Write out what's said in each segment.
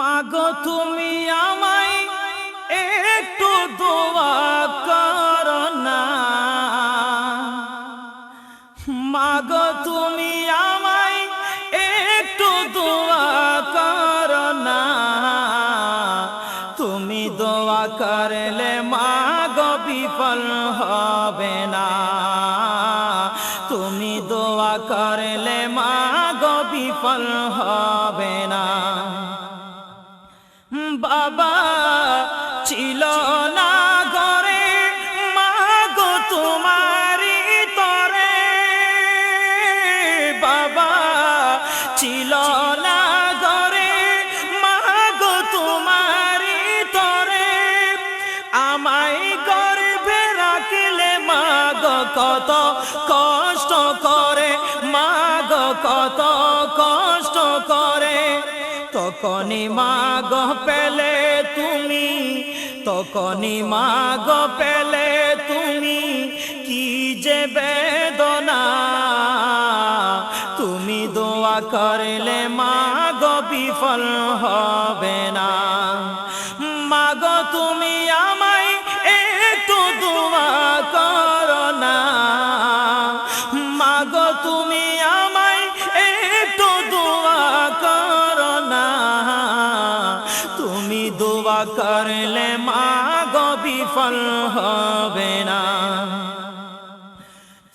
মাগো তুমি আমায় একটু দোয়া করো না, মাগো তুমি আমায় একটু দোয়া করো না। তুমি দোয়া করলে মাগো বিফল হবে না, তুমি দোয়া করলে মাগো বিফল হবে না। বাবা ছিল না ঘরে, মাগো তোমারি তরে, বাবা ছিল না ঘরে, মাগো তোমারি তরে। আমায় গর্ভে রাখলে মাগো কত কষ্ট করে, মাগো কত কষ্ট করে। তখনই মাগো পেলে তুমি, তখনই মাগো পেলে তুমি, কি যে বেদনা। তুমি দোয়া করলে মাগো বিফল হবে না। মাগো তুমি আমায় একটু দোয়া করো না, মাগো তুমি আমায় একটু দোয়া করো না। তুমি দোয়া করলে মাগো বিফল হবে না।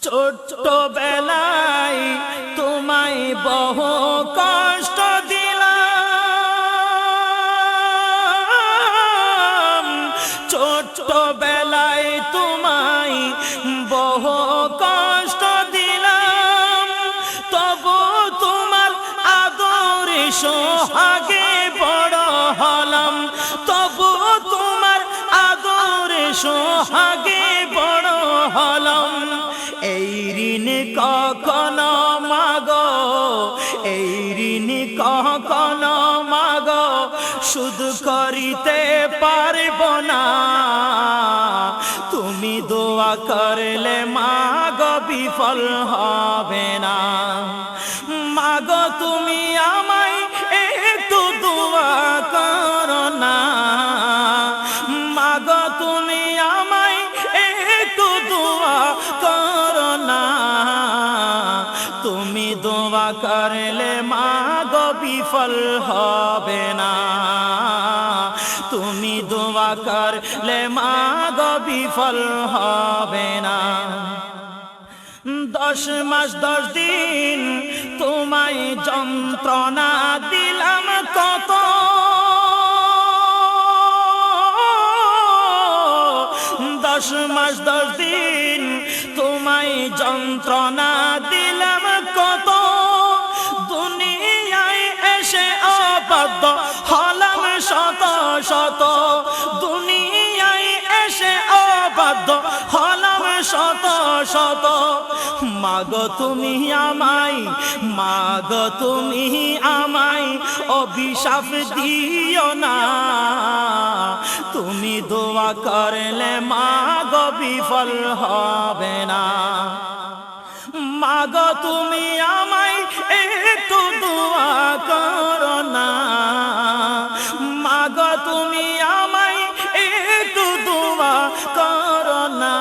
ছোট্ট বেলায় তোমায় বহু কষ্ট দিলাম, ছোট্ট বেলায় তোমায় বহু কষ্ট দিলাম। তবু তোমার আদরে সোহাগে বড় হলাম, তবু তোমার আদরে সোহাগে বড় হলাম। এই ঋণ কখনো মাগো, এই ঋণ কখনো মাগো শোধ করিতে পারব না। তুমি দোয়া করলে মাগো বিফল হবে না। মাগো তুমি আমায় একটু দোয়া করো না, মাগো তুমি আমায় একটু দোয়া করো না। তুমি দোয়া করলে মাগো বিফল হবে না, তুমি দোয়া করলে মাগো বিফল হবে না। 10 মাস 10 দিন তোমায় যন্ত্রণা দিলাম কত, 10 মাস 10 দিন তোমায় যন্ত্রণা দিলাম কত। দুনিয়ায় এসে অবাধ্য হলাম শত শত, দুনিয়ায় এসে অবাধ্য হলাম শত শত। মাগো তুমি আমায়, মাগো তুমি আমায় অভিশাপ দিও না। তুমি দোয়া করলে মাগো বিফল হবে না। মাগো তুমি আমায় একটু দোয়া করো না, মাগো তুমি আমায় একটু দোয়া করো না।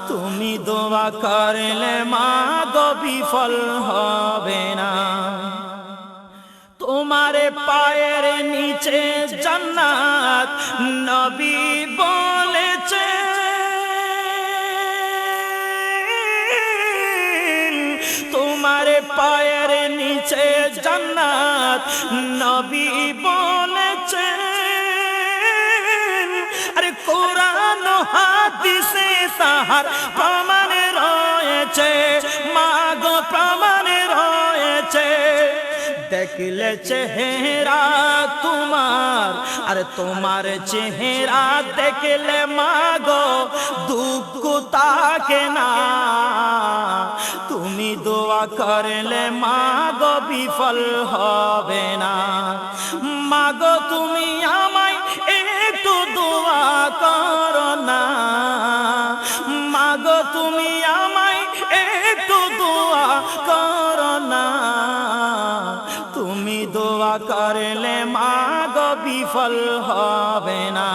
তুমি দোয়া করলে মাগো বিফল হবে না। তোমার পায়ের নিচে জান্নাত নবী বলেছে, তোমার পায়ের নিচে জান্নাত নবী বলেছে। আরে কোরআন হাদিসে তাহার প্রমাণ রয়েছে, মাগো প্রমাণ রয়েছে। দেখলে চেহারা তোমার, আর তোমার চেহারা দেখলে মাগো দুঃখ থাকে না। তুমি দোয়া করলে মাগো বিফল হবে না। মাগো তুমি আমায় একটু দোয়া করো না, মাগো তুমি আমায় একটু দোয়া করো না। তুমি দোয়া করলে মা গো বিফল হবে না,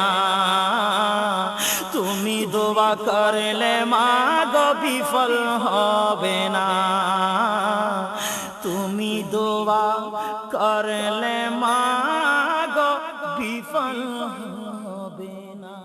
তুমি দোয়া করলে মা গো বিফল হবে না, তুমি দোয়া করলে মা গো বিফল হবে না।